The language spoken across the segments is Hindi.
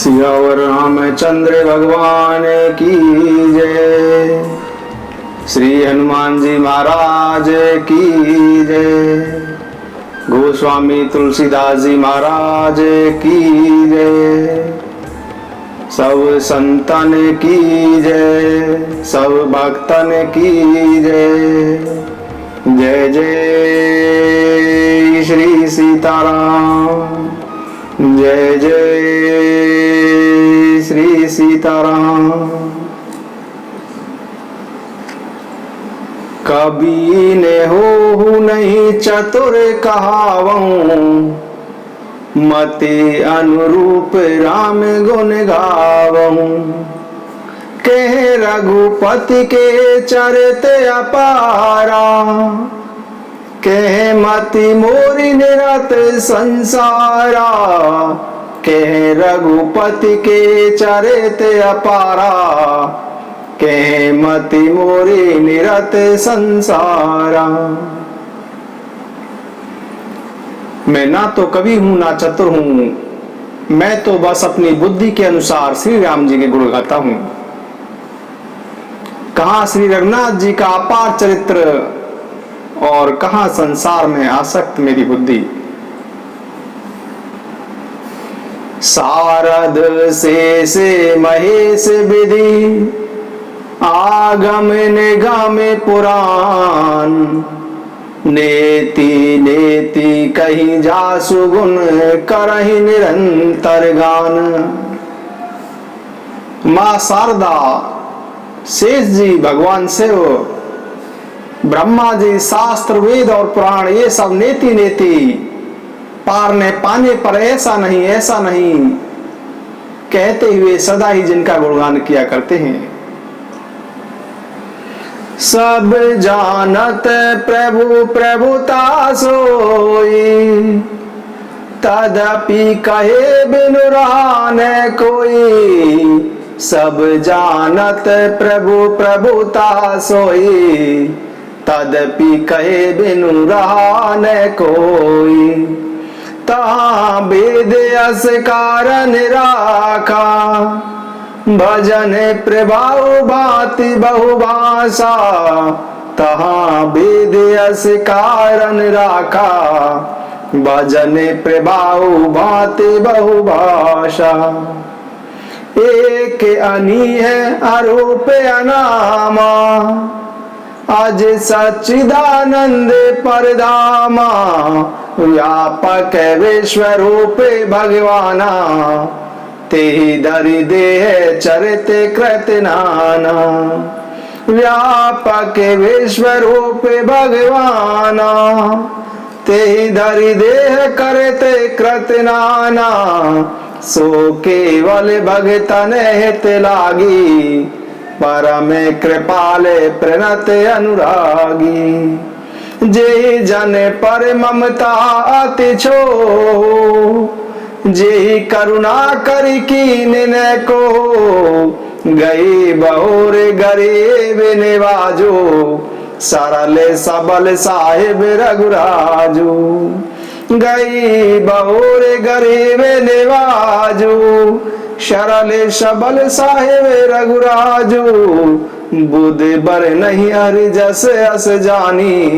सियावर रामचंद्र भगवान की जय। श्री हनुमान जी महाराज की जय। गोस्वामी तुलसीदास जी महाराज की जय। सब संतन की जय, सब भक्तन की जय। जय जय श्री सीताराम, जय जय श्री सीताराम। कभी ने हो नहीं चतुर कहावऊं, मति अनुरूप राम गुण गावऊं। कह रघुपति के चरित अपारा, कह मति मोरी निरत संसारा। कह रघुपति के चरित अपारा, कह मति मोरी निरत संसारा। मैं ना तो कवि हूं ना चतुर हूं, मैं तो बस अपनी बुद्धि के अनुसार श्री राम जी के गुण गाता हूं। कहां श्री रघुनाथ जी का अपार चरित्र और कहां संसार में आसक्त मेरी बुद्धि। सारद शेष महेश विधि, आगम निगम पुराण। नेति नेति कहीं जासु गुण, करहि निरंतर गान। मां शारदा, शेष जी भगवान शिव, ब्रह्मा जी, शास्त्र वेद और पुराण, ये सब नेति नेति पार पाने पर ऐसा नहीं ऐसा नहीं कहते हुए सदा ही जिनका गुणगान किया करते हैं। सब जानत प्रभु प्रभुता सोई, तदपि कहे बिनु रहा न कोई। सब जानत प्रभु प्रभुता सोई, तदपि कहे बिनु रहा न कोई। तहाँ वेद अस कारण राखा, भजन प्रभाव भांति बहुभाषा। तहाँ वेद अस कारण राखा, भजन प्रभाव भांति बहुभाषा। एक अनी है अरूप अनामा, अज सच्चिदानंद परधामा। व्यापक विश्व रूप भगवाना, तेहि धरि देह चरित कृत नाना। व्यापक विश्व रूप भगवाना, तेहि धरि देह करत कृत नाना। सो केवल भगतन हित लागी, परम कृपाल प्रणत अनुरागी। जे जन पर ममता अति छो, जे करुणा करि कीन को। गई बहुर गरीब निवाजो, सरल सबल साहिब रघुराजो। गई बहुर गरीब निवाजो, सरल सबल साहिब रघुराजो। बुध बर नहीं हरि जस अस जानी,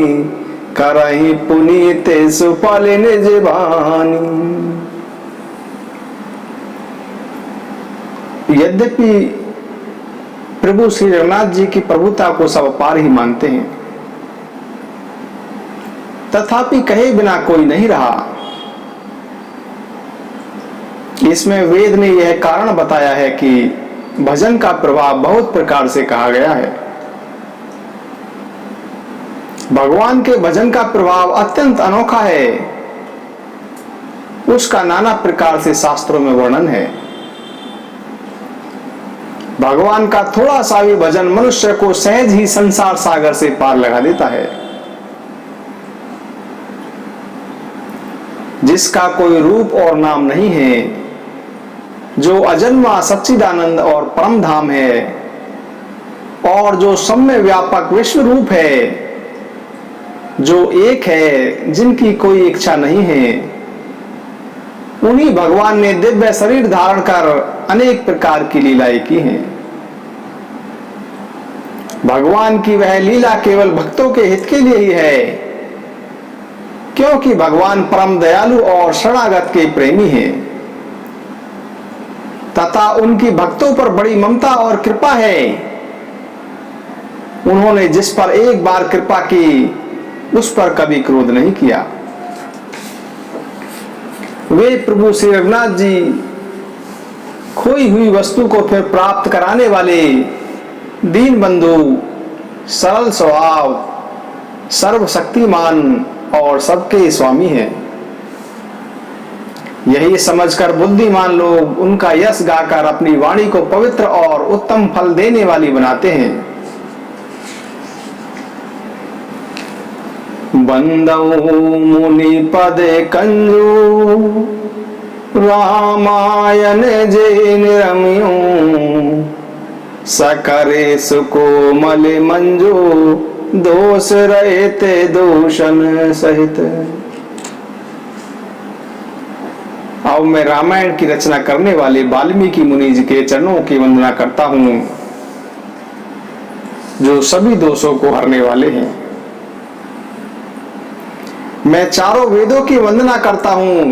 करहि पुनीत सुफल निज बानी। यद्यपि प्रभु श्री रघुनाथ जी की प्रभुता को सब पार ही मानते हैं, तथापि कहे बिना कोई नहीं रहा। इसमें वेद ने यह कारण बताया है कि भजन का प्रभाव बहुत प्रकार से कहा गया है। भगवान के भजन का प्रभाव अत्यंत अनोखा है, उसका नाना प्रकार से शास्त्रों में वर्णन है। भगवान का थोड़ा सा भी भजन मनुष्य को सहज ही संसार सागर से पार लगा देता है। जिसका कोई रूप और नाम नहीं है, जो अजन्मा सच्चिदानंद और परम धाम है, और जो सम्य व्यापक विश्व रूप है, जो एक है, जिनकी कोई इच्छा नहीं है, उन्हीं भगवान ने दिव्य शरीर धारण कर अनेक प्रकार की लीलाएं की हैं। भगवान की वह लीला केवल भक्तों के हित के लिए ही है, क्योंकि भगवान परम दयालु और शरणागत के प्रेमी हैं तथा उनकी भक्तों पर बड़ी ममता और कृपा है। उन्होंने जिस पर एक बार कृपा की उस पर कभी क्रोध नहीं किया। वे प्रभु श्री रघुनाथ जी खोई हुई वस्तु को फिर प्राप्त कराने वाले दीन बंधु, सरल स्वभाव, सर्वशक्तिमान और सबके स्वामी हैं। यही समझकर बुद्धिमान लोग उनका यश गाकर अपनी वाणी को पवित्र और उत्तम फल देने वाली बनाते हैं। बंदौ मुनि पद कंजू रामायण जे निरमियो सकरे सुकोमल मंजू दोष रहते दूषण सहित। अब मैं रामायण की रचना करने वाले वाल्मीकि मुनि जी के चरणों की वंदना करता हूं, जो सभी दोषों को हरने वाले हैं। मैं चारों वेदों की वंदना करता हूं,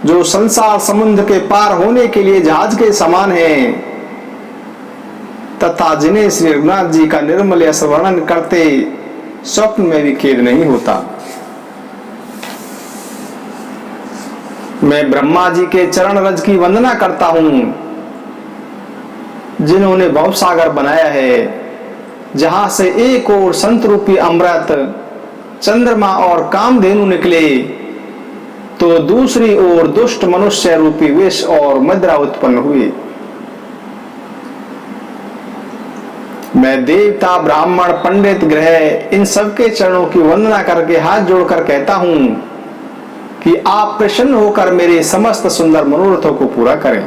जो संसार समुद्र के पार होने के लिए जहाज के समान हैं तथा जिन्हें श्री रघुनाथ जी का निर्मल यश वर्णन करते स्वप्न में भी खेद नहीं होता। मैं ब्रह्मा जी के चरण रज की वंदना करता हूं, जिन्होंने भवसागर बनाया है, जहां से एक ओर संत रूपी अमृत, चंद्रमा और कामधेनु निकले तो दूसरी ओर दुष्ट मनुष्य रूपी विष और मदिरा उत्पन्न हुए। मैं देवता, ब्राह्मण, पंडित, ग्रह इन सबके चरणों की वंदना करके हाथ जोड़कर कहता हूं कि आप प्रसन्न होकर मेरे समस्त सुंदर मनोरथों को पूरा करें।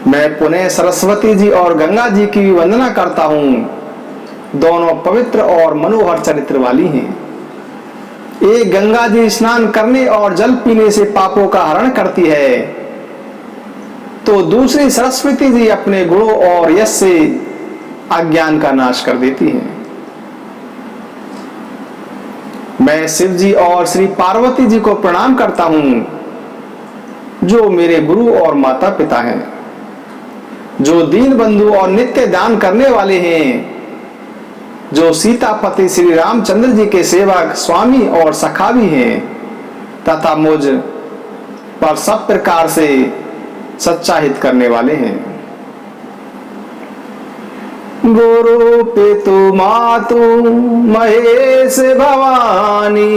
मैं पुनः सरस्वती जी और गंगा जी की वंदना करता हूं, दोनों पवित्र और मनोहर चरित्र वाली हैं। एक गंगा जी स्नान करने और जल पीने से पापों का हरण करती है, तो दूसरी सरस्वती जी अपने गुणों और यश से अज्ञान का नाश कर देती हैं। मैं शिव जी और श्री पार्वती जी को प्रणाम करता हूं, जो मेरे गुरु और माता पिता हैं, जो दीन बंधु और नित्य दान करने वाले हैं, जो सीतापति श्री रामचंद्र जी के सेवक, स्वामी और सखा भी हैं तथा मुझ पर सब प्रकार से सच्चा हित करने वाले हैं। गुरु पितु मातु महेश भवानी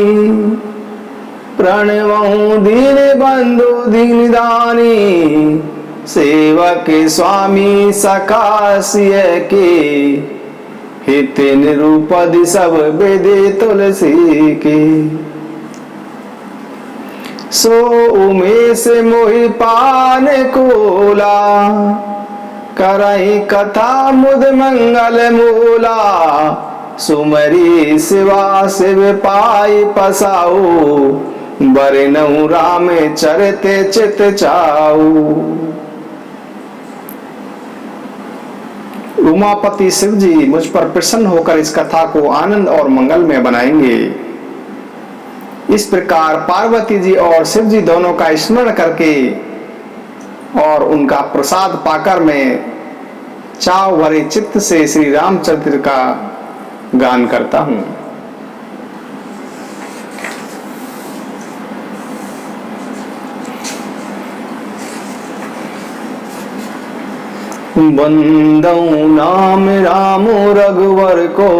प्रणवं दीन बंधु दीन दानी सेवक स्वामी सकासिय के हित निरूपदि सब वेदे तुलसी के। सो उमेश मोहि पान कोला करहि कथा मुद मंगल मूला सुमरी शिवा शिव पाई पसाऊ बरनऊ राम चरते चित चाऊ। उमापति शिव जी मुझ पर प्रसन्न होकर इस कथा को आनंद और मंगल में बनाएंगे। इस प्रकार पार्वती जी और शिव जी दोनों का स्मरण करके और उनका प्रसाद पाकर मैं चाव भरे चित्त से श्री रामचंद्र का गान करता हूं। बंदौ नाम राम रघुवर को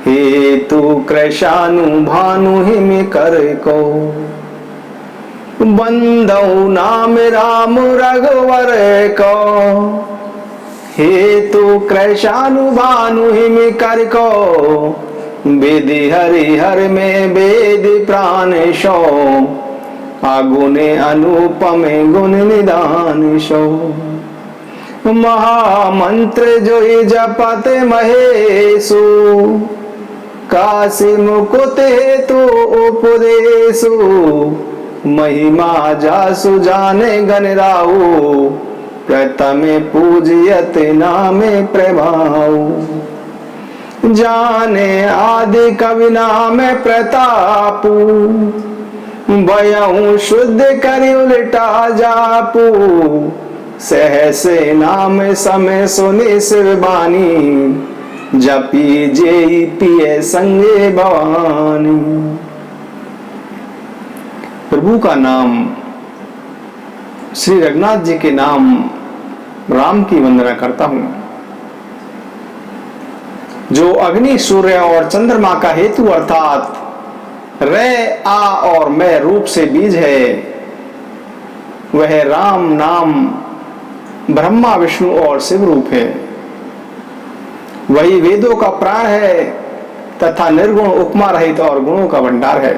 हेतु कृशानु भानु हिम कर को। बंदौ नाम राम रघुवर को हेतु कृशानु भानु हिम कर को। वेदि हरि हर में वेद प्राण शो आगुने अनुपम गुण निदान शो। महामंत्र जो जपत महेशु काशी मुकुत हेतु उपदेशु, महिमा जासु जाने गण राहु, प्रथमे पूजियत नामे प्रभाऊ। जाने आदि कवि नाम प्रतापु, बयहु शुद्ध करि उल्टा जापू। सहसे नाम समय सुनि शिवबानी, जपी जेई पिए संगे भवानी। प्रभु का नाम, श्री रघुनाथ जी के नाम राम की वंदना करता हूं। जो अग्नि सूर्य और चंद्रमा का हेतु अर्थात रे आ और मैं रूप से बीज है, वह राम नाम ब्रह्मा विष्णु और शिव रूप है। वही वेदों का प्राण है तथा निर्गुण उपमा रहित और गुणों का भंडार है।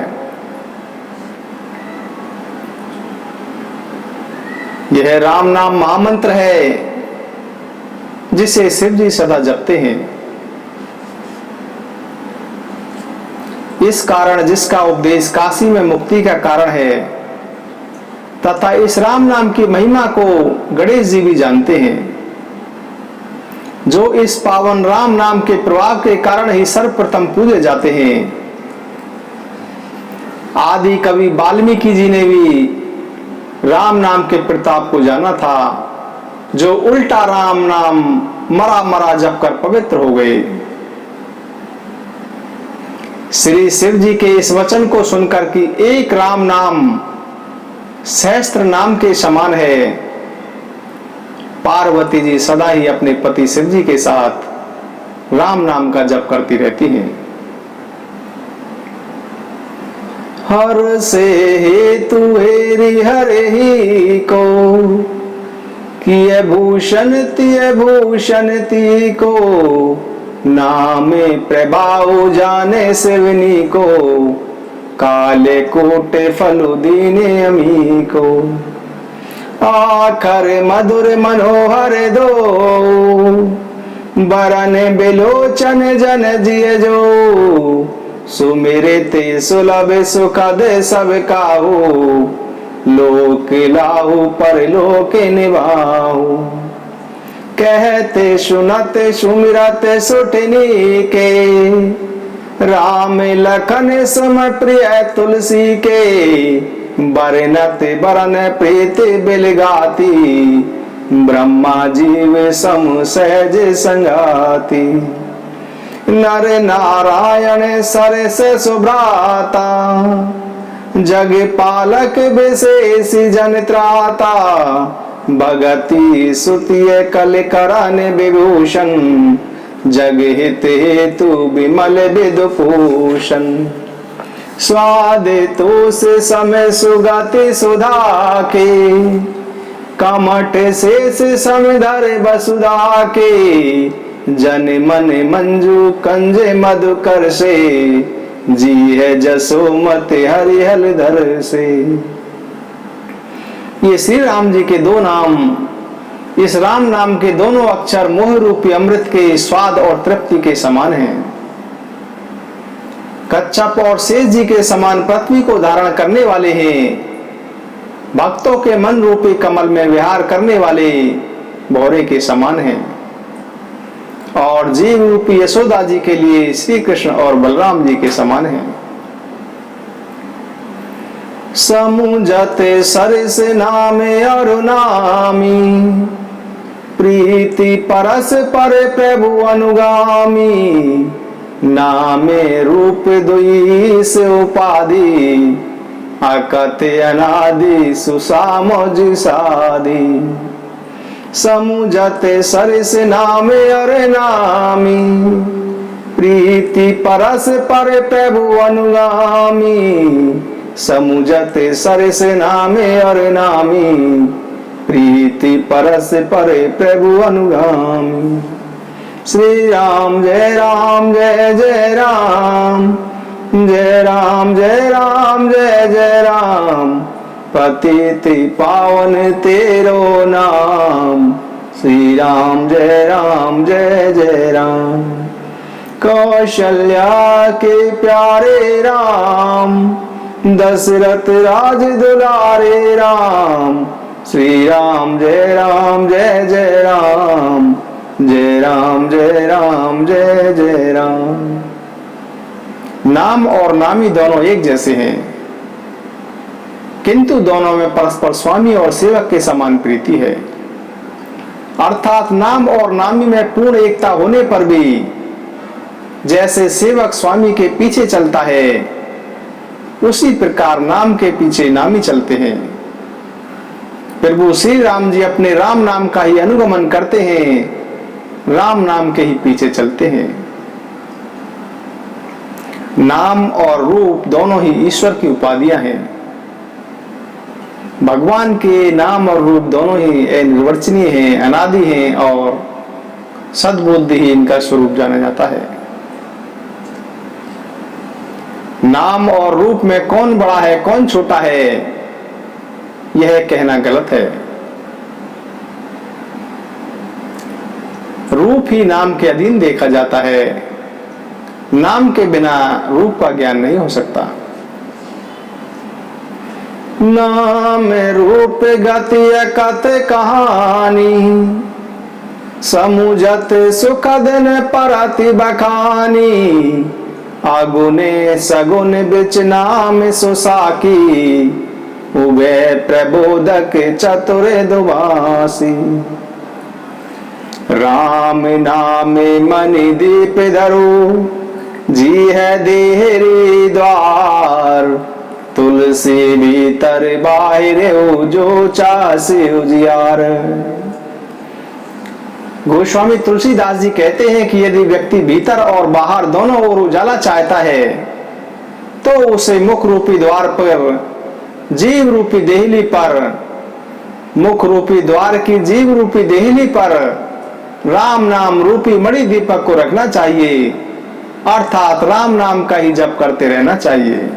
यह राम नाम महामंत्र है जिसे शिव जी सदा जपते हैं। इस कारण जिसका उपदेश काशी में मुक्ति का कारण है तथा इस राम नाम की महिमा को गणेश जी भी जानते हैं। जो इस पावन राम नाम के प्रभाव के कारण ही सर्वप्रथम पूजे जाते हैं। आदि कवि वाल्मीकि जी ने भी राम नाम के प्रताप को जाना था, जो उल्टा राम नाम मरा मरा जप कर पवित्र हो गए। श्री शिव जी के इस वचन को सुनकर कि एक राम नाम सहस्त्र नाम के समान है, पार्वती जी सदा ही अपने पति शिव जी के साथ राम नाम का जप करती रहती हैं। हर से हेतु हेरि हरे ही को, किए भूषण ती को, नामे प्रभाव जाने शिवनी को, काले कोटे फलु दीने अमी को। आखर मधुर मनोहर दो, बरन बिलोचन जन जिय जो, सुमिरे ते सुलभ सुख दे सब काहू, लोक लाहू पर लोक निभाऊ। कहते सुनते सुमिरते सुठनी के, राम लखन सम प्रिय तुलसी के, बरनत बरन प्रीत बिलगाती, ब्रह्मा जीव सम सहज संगाती। नर नारायण सरस सुभ्राता, जग पालक विशेष जन त्राता, भगति सुतिय कल करन विभूषण, जग हित हेतु विमल विदुभूषण। स्वाद तोष समय सुगति सुधा के, कमठ शेष समधर वसुधा के, जन मन मंजू कंज मधुकर से, जी है जसोमत हरिहल धर से। ये श्री राम जी के दो नाम, इस राम नाम के दोनों अक्षर मोह रूपी अमृत के स्वाद और तृप्ति के समान हैं। कच्छप और शेष जी के समान पृथ्वी को धारण करने वाले हैं। भक्तों के मन रूपी कमल में विहार करने वाले भौरे के समान हैं। और जीव रूपी यशोदा जी के लिए श्री कृष्ण और बलराम जी के समान हैं। समुझते सरस नामे अरुनामी, प्रीति परस पर प्रभु अनुगामी, नामे रूप दुई से उपाधि, अकत अनादि सुसामोज साधि। समुझते सरस नामे अरुनामी, प्रीति परस पर प्रभु अनुगामी, समुझते सरस नामे अरुनामी, प्रीति परस परे प्रभु अनुगामी। श्री राम जय राम जय जय राम, जय राम जय राम जय जय राम, पतित पावन तेरो नाम। श्री राम जय जय राम। कौशल्या के प्यारे राम, दशरथ राज दुलारे राम। श्री राम जय राम जय जय राम, जय राम जय राम जय जय राम। नाम और नामी दोनों एक जैसे हैं, किंतु दोनों में परस्पर स्वामी और सेवक के समान प्रीति है। अर्थात नाम और नामी में पूर्ण एकता होने पर भी जैसे सेवक स्वामी के पीछे चलता है, उसी प्रकार नाम के पीछे नामी चलते हैं। प्रभु श्री राम जी अपने राम नाम का ही अनुगमन करते हैं, राम नाम के ही पीछे चलते हैं। नाम और रूप दोनों ही ईश्वर की उपाधियां हैं। भगवान के नाम और रूप दोनों ही निर्वचनीय हैं, अनादि हैं और सद्बुद्धि ही इनका स्वरूप जाना जाता है। नाम और रूप में कौन बड़ा है कौन छोटा है, यह कहना गलत है। रूप ही नाम के अधीन देखा जाता है, नाम के बिना रूप का ज्ञान नहीं हो सकता। नाम रूप गति कत कहानी, समुझत सुखद न परति बखानी। आगुने सगुन बिच नाम सुसाकी, उबे प्रबोधक चतुर दुभासी। राम नाम मनि दीप धरो, जी है देहरी द्वार। तुलसी भीतर बाहिर जो चासे उजियार। गोस्वामी तुलसीदास जी कहते हैं कि यदि व्यक्ति भीतर और बाहर दोनों ओर उजाला चाहता है, तो उसे मुख रूपी द्वार पर, जीव रूपी देहली पर, मुख रूपी द्वार की जीव रूपी देहली पर राम नाम रूपी मणि दीपक को रखना चाहिए, अर्थात राम नाम का ही जप करते रहना चाहिए।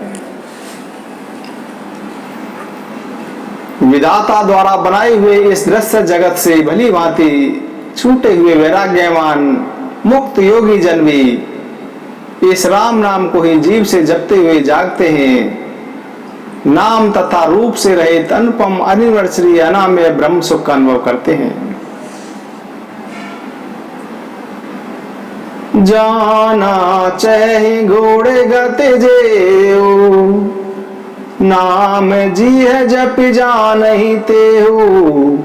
विधाता द्वारा बनाए हुए इस दृश्य जगत से भली भांति छूटे हुए वैराग्यवान मुक्त योगी जन भी इस राम नाम को ही जीव से जपते हुए जागते हैं। नाम तथा रूप से रहित अनुपम अनिवर्चनीय अनामय ब्रह्म सुख का अनुभव करते हैं। जाना चाहे घोड़े गते जेऊ, नाम जी है जप जानहि तेहु।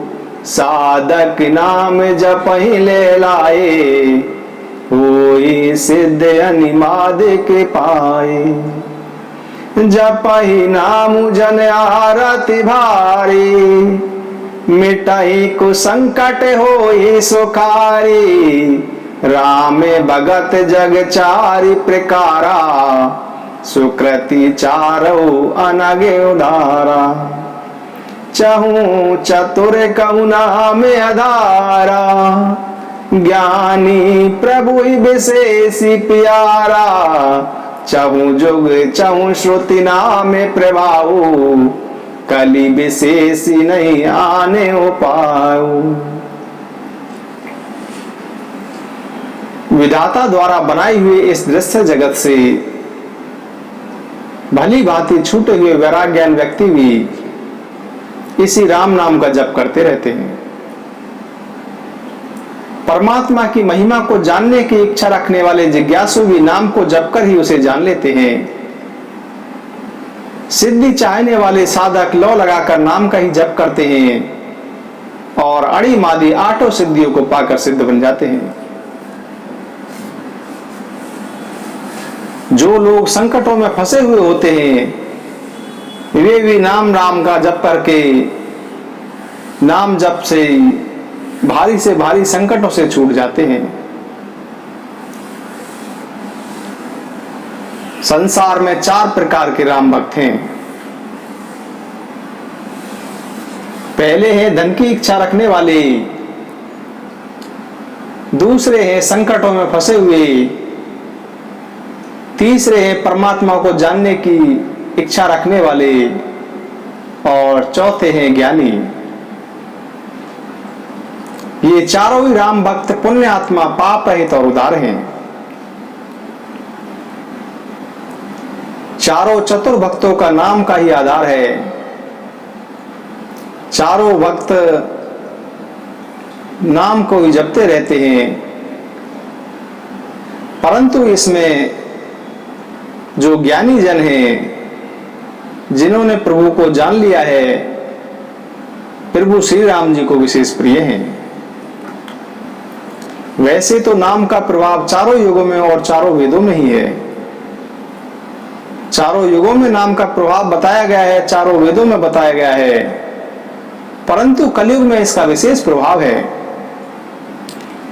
साधक नाम जप ही ले लाए, होई सिद्ध अनिमाद के पाए। जप ही नाम जन आरति भारी, मिटाई को संकट होई सुखारी। राम भगत जग चारि प्रकारा, सुकृति चारो अनगे उदारा। चहु चतुर कहु नाम आधारा, ज्ञानी प्रभु ही विशेषी प्यारा। चहु जुग चहु श्रुति नाम प्रभाऊ, कली विशेषी नहीं आने हो पाऊ। विधाता द्वारा बनाई हुई इस दृश्य जगत से भली भांति छूटे हुए वैराग्यवान व्यक्ति भी इसी राम नाम का जप करते रहते हैं। परमात्मा की महिमा को जानने की इच्छा रखने वाले जिज्ञासु भी नाम को जप कर ही उसे जान लेते हैं। सिद्धि चाहने वाले साधक लौ लगाकर नाम का ही जप करते हैं और अड़ी मादी आठों सिद्धियों को पाकर सिद्ध बन जाते हैं। जो लोग संकटों में फंसे हुए होते हैं, वे भी नाम राम का जप करके नाम जप से भारी संकटों से छूट जाते हैं। संसार में 4 प्रकार के राम भक्त हैं। पहले हैं धन की इच्छा रखने वाले, दूसरे हैं संकटों में फंसे हुए, तीसरे हैं परमात्मा को जानने की इच्छा रखने वाले और चौथे हैं ज्ञानी। ये चारों ही राम भक्त पुण्य आत्मा, पाप रहित और उदार हैं। चारों चतुर भक्तों का नाम का ही आधार है। चारों भक्त नाम को ही जपते रहते हैं, परंतु इसमें जो ज्ञानी जन हैं, जिन्होंने प्रभु को जान लिया है, प्रभु श्री राम जी को विशेष प्रिय हैं। वैसे तो नाम का प्रभाव चारों युगों में और चारों वेदों में ही है। चारों युगों में नाम का प्रभाव बताया गया है, चारों वेदों में बताया गया है, परंतु कलयुग में इसका विशेष प्रभाव है।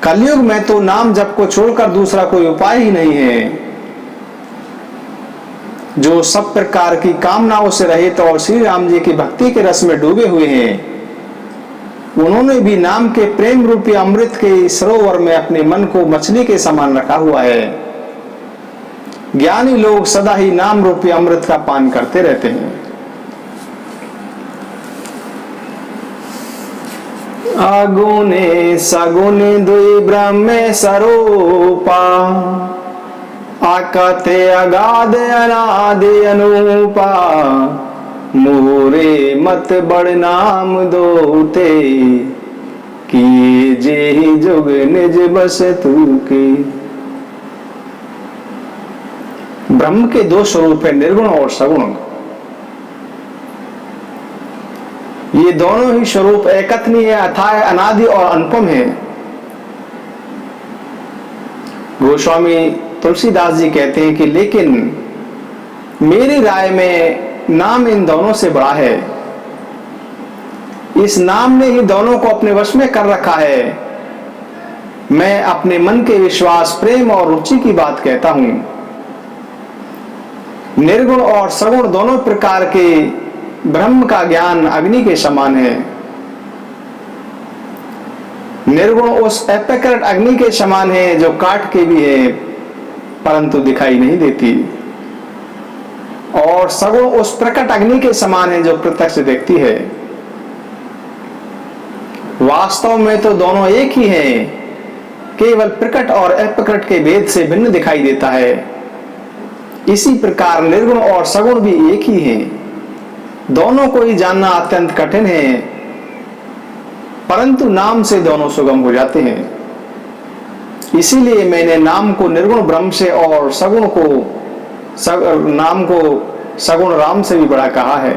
कलयुग में तो नाम जप को छोड़कर दूसरा कोई उपाय ही नहीं है। जो सब प्रकार की कामनाओं से रहित और श्री राम जी की भक्ति के रस में डूबे हुए हैं, उन्होंने भी नाम के प्रेम रूपी अमृत के सरोवर में अपने मन को मछली के समान रखा हुआ है। ज्ञानी लोग सदा ही नाम रूपी अमृत का पान करते रहते हैं। आगुने सगुने दुई ब्रह्मे स्वरूपा, आकते अगाध अनादि अनूपा, मोरे मत बड़ नाम दोते, किए जे जुग निज बस तूके। ब्रह्म के दो स्वरूप है, निर्गुण और सगुण। ये दोनों ही स्वरूप एकत्नीय, अथाय, अनादि और अनुपम है। गोस्वामी तुलसीदास जी कहते हैं कि लेकिन मेरी राय में नाम इन दोनों से बड़ा है। इस नाम ने ही दोनों को अपने वश में कर रखा है। मैं अपने मन के विश्वास, प्रेम और रुचि की बात कहता हूं। निर्गुण और सगुण दोनों प्रकार के ब्रह्म का ज्ञान अग्नि के समान है। निर्गुण उस अप्रकट अग्नि के समान है जो काट के भी है परंतु दिखाई नहीं देती, और सगुण उस प्रकट अग्नि के समान है जो प्रत्यक्ष देखती है। वास्तव में तो दोनों एक ही हैं, केवल प्रकट और अप्रकट के भेद से भिन्न दिखाई देता है। इसी प्रकार निर्गुण और सगुण भी एक ही हैं। दोनों को ही जानना अत्यंत कठिन है, परंतु नाम से दोनों सुगम हो जाते हैं। इसीलिए मैंने नाम को निर्गुण ब्रह्म से और नाम को सगुण राम से भी बड़ा कहा है।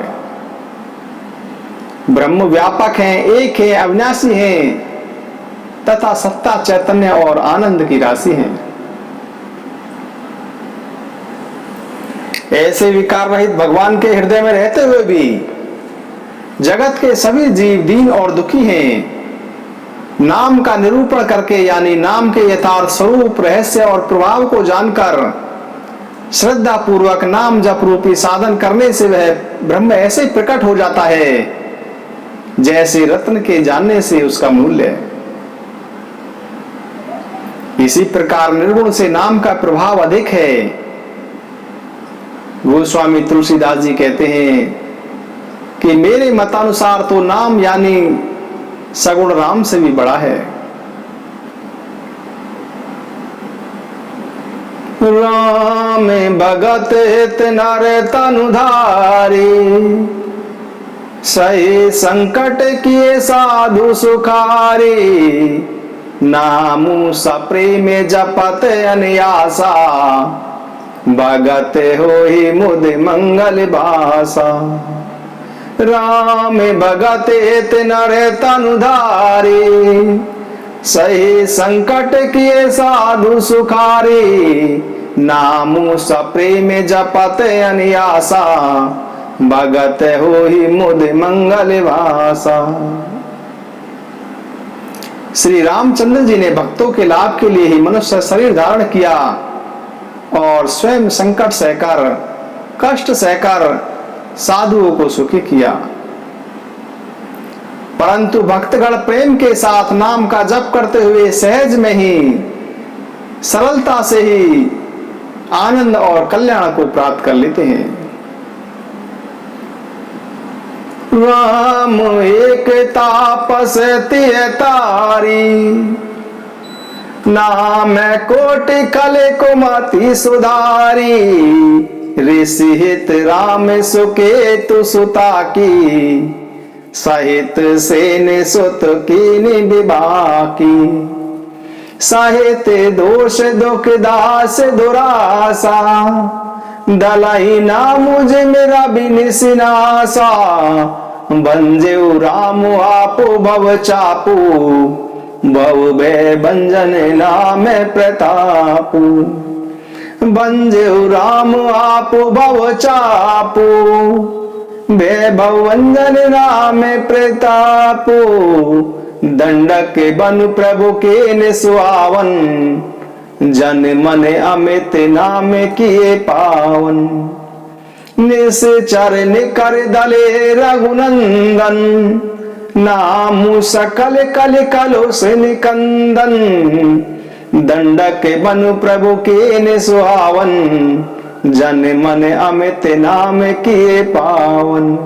ब्रह्म व्यापक है, एक है, अविनाशी है तथा सत्ता, चैतन्य और आनंद की राशि है। ऐसे विकार रहित भगवान के हृदय में रहते हुए भी जगत के सभी जीव दीन और दुखी हैं। नाम का निरूपण करके, यानी नाम के यथार्थ स्वरूप, रहस्य और प्रभाव को जानकर श्रद्धा पूर्वक नाम जप रूपी साधन करने से वह ब्रह्म ऐसे प्रकट हो जाता है जैसे रत्न के जानने से उसका मूल्य है। इसी प्रकार निर्गुण से नाम का प्रभाव अधिक है। गोस्वामी तुलसीदास जी कहते हैं कि मेरे मतानुसार तो नाम यानी सगुण राम से भी बड़ा है। राम भगत हित नर तनुधारी, सही संकट किए साधु सुखारी, नामु सप्रेम जपत अनियासा, भगत होहि मुद मंगल भाषा। राम भगत हित नर तनुधारी, सही संकट किए साधु सुखारी, नामु सप्रेम जपत अनियासा, भगत होहि मुद मंगल भाषा। श्री रामचंद्र जी ने भक्तों के लाभ के लिए ही मनुष्य शरीर धारण किया और स्वयं संकट सहकर, कष्ट सहकर साधुओं को सुखी किया। परंतु भक्तगण प्रेम के साथ नाम का जप करते हुए सहज में ही, सरलता से ही आनंद और कल्याण को प्राप्त कर लेते हैं। राम एक तापस तिय तारी, नाम कोटि कले कुमति सुधारी, ऋषि हित राम सुकेतु सुता की, सहित सेन सुत कीनि विवाह की। सहित दोष दुख दास दुरासा, दलई ना मुझे मेरा बिनिसिनासा। बंजेउ राम आपो भव चापू, भव भय भंजन नाम प्रतापू। बंजेउ राम आपो भव चापू, वैभव वंजन नाम प्रतापो। दंडक बनु प्रभु के ने सुहावन, जन मन अमित नाम किए पावन। निश्चर निकर दले रघुनंदन, नामु सकल कल कलो से निकंदन। दंडक बनु प्रभु के ने सुहावन, जन मन अमित नाम किए पावन।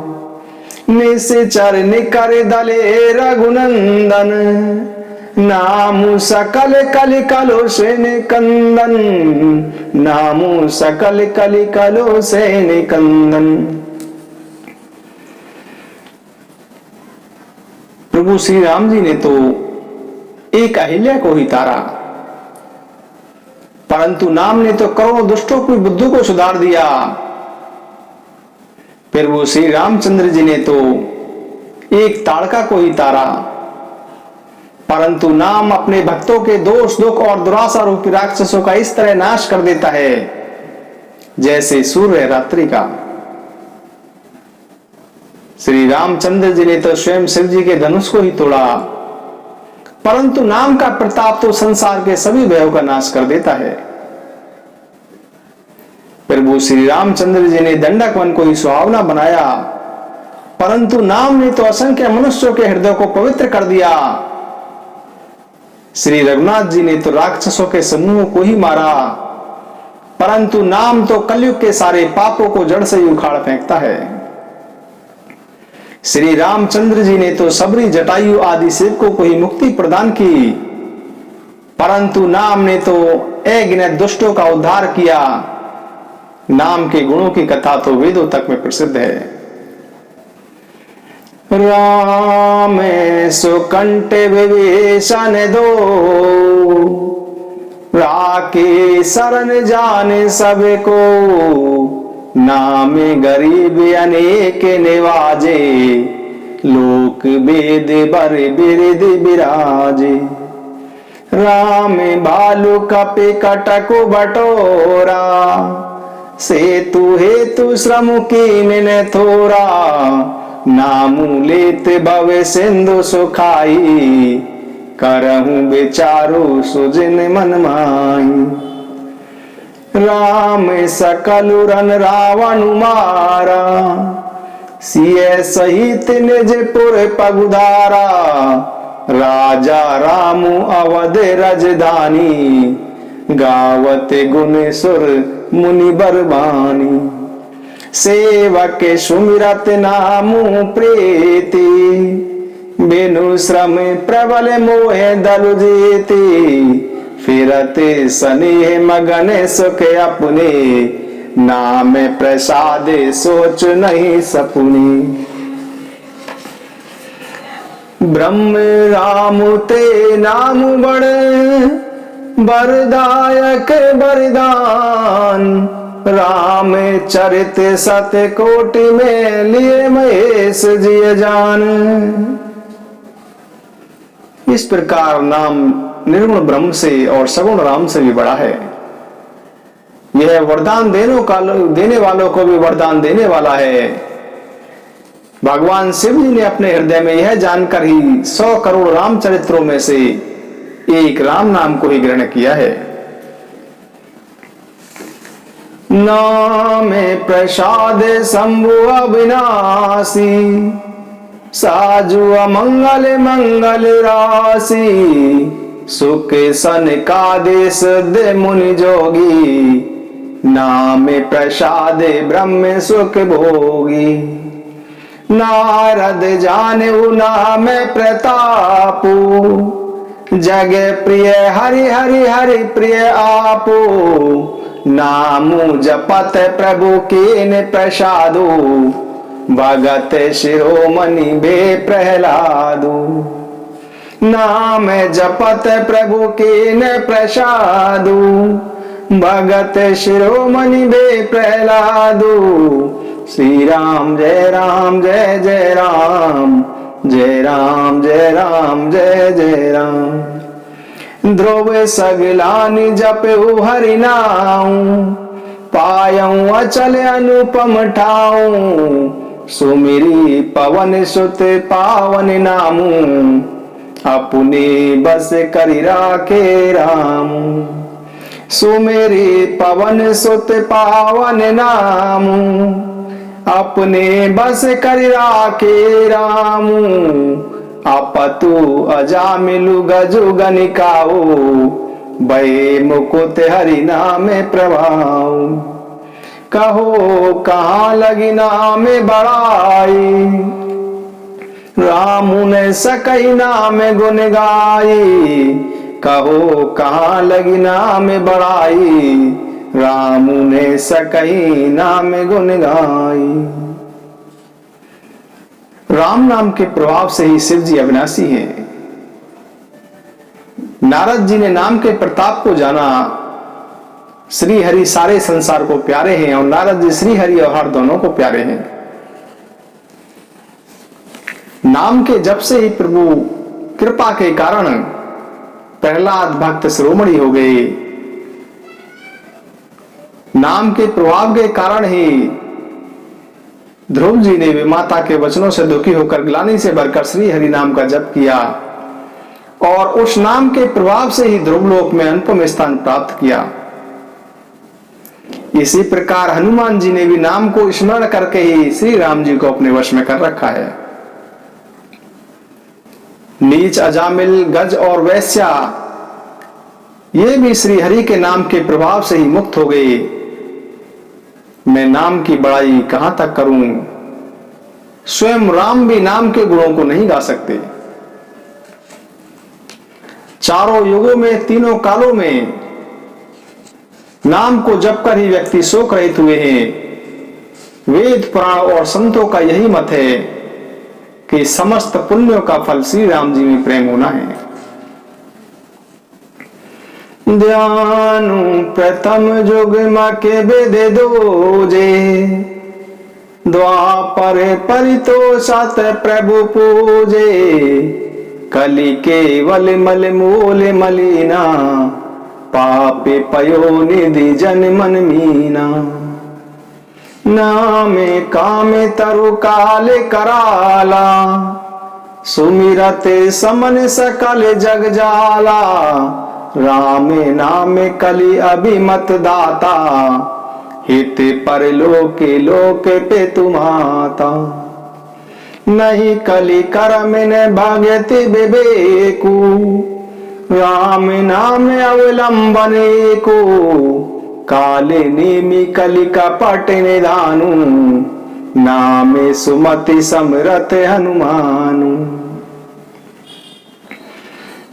निश्चर निकर दले रघुनंदन, नामु सकल कलि कलो से निकंदन। नामु सकल कलि कलो से निकंदन। प्रभु श्री राम जी ने तो एक अहिल्या को ही तारा, परंतु नाम ने तो करोड़ों दुष्टों की बुद्धि को सुधार दिया। फिर वो श्री रामचंद्र जी ने तो एक ताड़का को ही तारा, परंतु नाम अपने भक्तों के दोष दुख और दुराशा रूपी राक्षसों का इस तरह नाश कर देता है जैसे सूर्य रात्रि का। श्री रामचंद्र जी ने तो स्वयं शिव जी के धनुष को ही तोड़ा, परंतु नाम का प्रताप तो संसार के सभी भयों का नाश कर देता है। प्रभु श्री रामचंद्र जी ने दंडक वन को ही सुहावना बनाया, परंतु नाम ने तो असंख्य मनुष्यों के हृदय को पवित्र कर दिया। श्री रघुनाथ जी ने तो राक्षसों के समूह को ही मारा, परंतु नाम तो कलयुग के सारे पापों को जड़ से ही उखाड़ फेंकता है। श्री रामचंद्र जी ने तो सबरी जटायु आदि सेवकों को ही मुक्ति प्रदान की, परंतु नाम ने तो अगिनत दुष्टों का उद्धार किया। नाम के गुणों की कथा तो वेदों तक में प्रसिद्ध है। राम सुकंठ विभीषण दो, राखे शरण जाने सबको। नाम गरीब अनेक निवाजे, लोक वेद बर बिरद बिराजे। राम भालु कपि कटकु बटोरा, सेतु हेतु श्रम कीन न थोरा। नामु लेत भव सिंधु सुखाई, करहूं विचारु सुजिन मन माई। राम सकलु रन रावण मारा, सिय सहित निज पुर पगुधारा। राजा रामु अवध रजधानी, गावत गुण सुर मुनि बरबानी। सेवक सुमिरत नामु प्रीति, बिनु श्रम प्रबल मोह दलु जीति। फिरत सनेह मगन सुख अपने, नाम प्रसाद सोच नहीं सपुनी। ब्रह्म राम ते नाम बड़, बरदायक बरदान। राम चरित सत कोटि में, लिए महेश जिय जान। इस प्रकार नाम निर्गुण ब्रह्म से और सगुण राम से भी बड़ा है। यह वरदान देने वालों को भी वरदान देने वाला है। भगवान शिव जी ने अपने हृदय में यह जानकर ही 100 करोड़ राम चरित्रों में से एक राम नाम को ही ग्रहण किया है। नाम प्रसाद शंभु अविनाशी, साजु अमंगल मंगल राशि। सुख सन का देश दे मुनि जोगी, नाम प्रसाद ब्रह्म सुख भोगी। नारद जाने नाम प्रतापु, जग प्रिय हरि हरि हरि प्रिय आपो। नामु जपत प्रभु के प्रसादो, भगत शिरोमणि बे प्रहलादो। नाम जपत प्रभु के प्रसादो, भगत शिरोमणि बे प्रहलादो। श्री राम जय राम जय जय राम, जय राम जय राम जय जय राम। ध्रुव सगलानि जपऊ हरि नाऊ, पायऊ अचल अनुपम ठाऊ। सुमिरी पवन सुत पावन नामू, अपने बस करि राखे राम। सुमेरी पवन सुत पावन नामू, अपने बस करि राखे रामू। अपतु अजामिलु गजु गनिकाओ, भय मुकुट हरि नाम प्रभाऊ। कहो कहाँ लगी नाम बड़ाई, रामु ने सकई नाम गुन गाई। कहो कहाँ लगी नाम बड़ाई, रामु ने सकई नाम गुन गाई। राम नाम के प्रभाव से ही शिव जी अविनाशी हैं। नारद जी ने नाम के प्रताप को जाना। श्री हरि सारे संसार को प्यारे हैं और नारद जी श्री हरि और हर दोनों को प्यारे हैं। नाम के जप से ही प्रभु कृपा के कारण प्रहलाद भक्त शिरोमणि हो गए। नाम के प्रभाव के कारण ही ध्रुव जी ने विमाता के वचनों से दुखी होकर ग्लानि से भरकर श्री हरि नाम का जप किया और उस नाम के प्रभाव से ही ध्रुवलोक में अनुपम स्थान प्राप्त किया। इसी प्रकार हनुमान जी ने भी नाम को स्मरण करके ही श्री राम जी को अपने वश में कर रखा है। नीच अजामिल गज और वैश्या ये भी श्री हरि के नाम के प्रभाव से ही मुक्त हो गए। मैं नाम की बड़ाई कहां तक करूं, स्वयं राम भी नाम के गुणों को नहीं गा सकते। चारों युगों में तीनों कालों में नाम को जप कर ही व्यक्ति शोक रहित हुए हैं। वेद पुराण और संतों का यही मत है कि समस्त पुण्यों का फल श्री राम जी में प्रेम होना है। ध्यानु प्रथम युग के वेद दोजे, द्वापर परितोषत प्रभु पूजे। कलि केवल मल मूल मलिना, पापे पयो निधि जन मन मीना। नामे कामे तरु काल कराला, सुमिरते समन सकल जग जाला। रामे नामे कलि अभिमत दाता, हित परलोके लोक पे तुमाता। नहीं कलि करम ने भाग्यति विवेकु, राम नाम अवलंबने को। काले नेमि कलि कपट निधानु, नामे सुमति समरथ हनुमानु।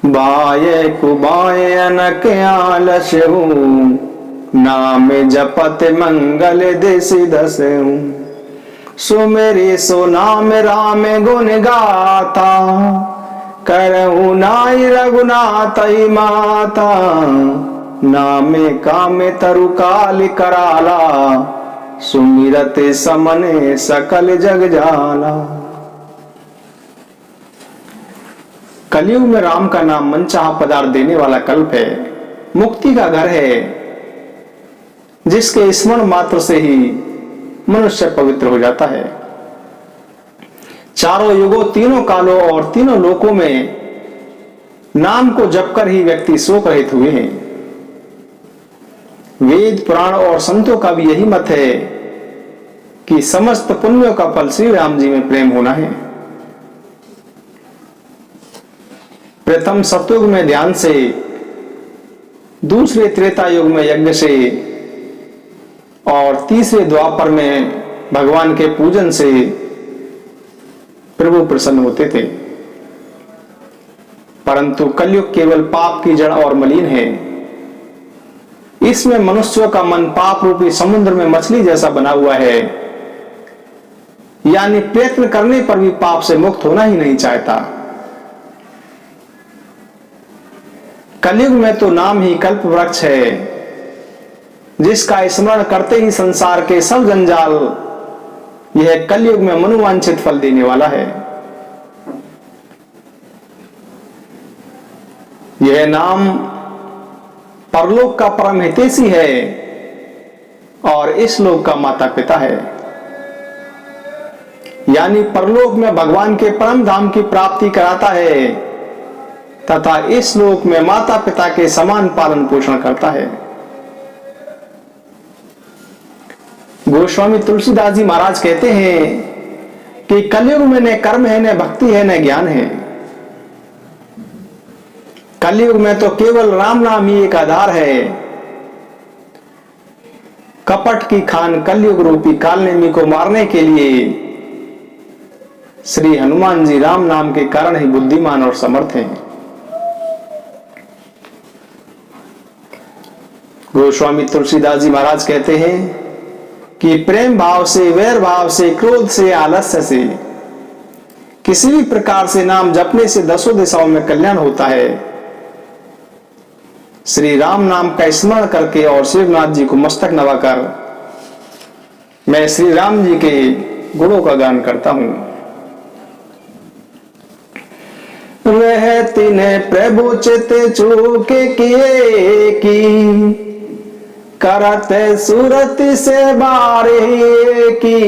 बाये कुबाये अनक आलस्यु, नाम जपत मंगल दिसि दसहु। सुमेरी सो नाम राम गुण गाथा, करहु नाई रघुनाथई माता। नामे कामे तरु काल कराला, सुमिरत समने सकल जग जाला। कलयुग में राम का नाम मनचाहा पदार्थ देने वाला कल्प है, मुक्ति का घर है, जिसके स्मरण मात्र से ही मनुष्य पवित्र हो जाता है। चारों युगों, तीनों कालों और तीनों लोकों में नाम को जपकर ही व्यक्ति शोक रहित हुए हैं। वेद पुराण और संतों का भी यही मत है कि समस्त पुण्यों का फल श्री राम जी में प्रेम होना है। प्रथम सतयुग में ध्यान से, दूसरे त्रेता युग में यज्ञ से और तीसरे द्वापर में भगवान के पूजन से प्रभु प्रसन्न होते थे। परंतु कलयुग केवल पाप की जड़ और मलिन है। इसमें मनुष्यों का मन पाप रूपी समुद्र में मछली जैसा बना हुआ है, यानी प्रयत्न करने पर भी पाप से मुक्त होना ही नहीं चाहता। कलयुग में तो नाम ही कल्प वृक्ष है, जिसका स्मरण करते ही संसार के सब जंजाल यह कलयुग में मनोवांछित फल देने वाला है। यह नाम परलोक का परम हितैषी है और इस लोक का माता पिता है, यानी परलोक में भगवान के परम धाम की प्राप्ति कराता है तथा इस लोक में माता पिता के समान पालन पोषण करता है। गोस्वामी तुलसीदास जी महाराज कहते हैं कि कलयुग में न कर्म है, न भक्ति है, न ज्ञान है। कलयुग में तो केवल राम नाम ही एक आधार है। कपट की खान कलयुग रूपी कालनेमी को मारने के लिए श्री हनुमान जी राम नाम के कारण ही बुद्धिमान और समर्थ हैं। गोस्वामी तुलसीदास जी महाराज कहते हैं कि प्रेम भाव से, वैर भाव से, क्रोध से, आलस्य से, किसी भी प्रकार से नाम जपने से दसों दिशाओं में कल्याण होता है। श्री राम नाम का स्मरण करके और शिवनाथ जी को मस्तक नवाकर मैं श्री राम जी के गुणों का गान करता हूं। वह तिन्हे प्रभु चित चूके किए की, करत सूरत से बारे की,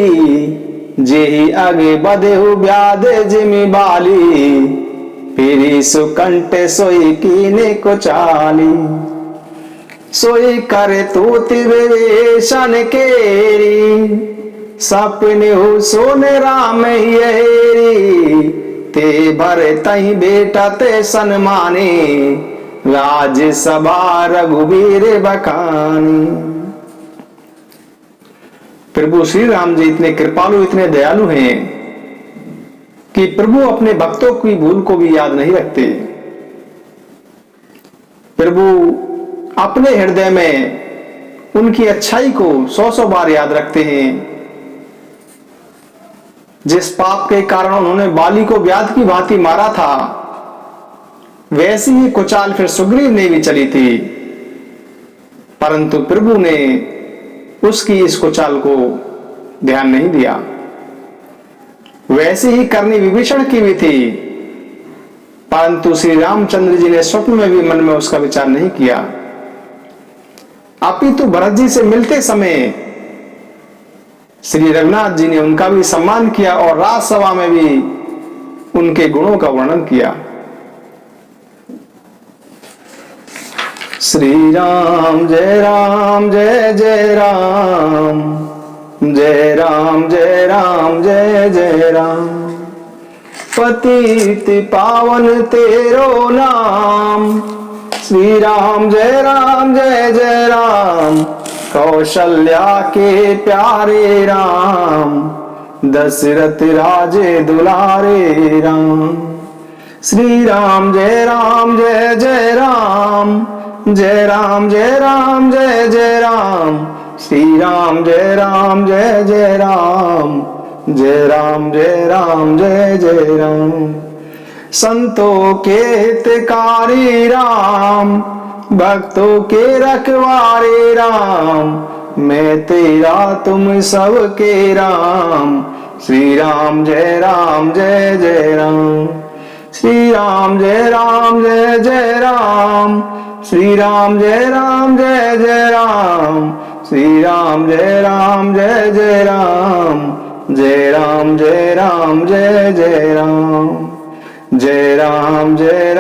जेहि आगे बधेहु व्याध जिमि बाली, फिरी सुकंठ सोई कीने को चाली, सोई करे तूति विवेशन केरी, सपने हो सोने राम हेरी, ते भरे तही बेटा ते सन्माने, राज सभा रघुवीर बखानी। प्रभु श्री राम जी इतने कृपालु, इतने दयालु हैं कि प्रभु अपने भक्तों की भूल को भी याद नहीं रखते। प्रभु अपने हृदय में उनकी अच्छाई को 100 बार याद रखते हैं। जिस पाप के कारण उन्होंने बाली को व्याध की भांति मारा था, वैसी ही कुचाल फिर सुग्रीव ने भी चली थी, परंतु प्रभु ने उसकी इस कुचाल को ध्यान नहीं दिया। वैसे ही करनी विभीषण की भी थी, परंतु श्री रामचंद्र जी ने स्वप्न में भी मन में उसका विचार नहीं किया। अपितु भरत जी से मिलते समय श्री रघुनाथ जी ने उनका भी सम्मान किया और राजसभा में भी उनके गुणों का वर्णन किया। श्री राम जय राम जय जय राम, जय राम जय राम जय जय राम, पतित पावन तेरो नाम, श्री राम जय राम जय जय राम, कौशल्या के प्यारे राम, दशरथ राजे दुलारे राम। श्री राम जय जय राम, जय राम जय राम जय जय राम, श्री राम जय जय राम, जय राम जय जय राम। संतों के हितकारी राम, भक्तों के रखवारे राम, मैं तेरा तुम सबके राम, श्री राम जय जय राम। श्री राम जय जय राम, श्री राम जय जय राम, श्री राम जय जय राम, जय राम जय जय राम, जय राम जय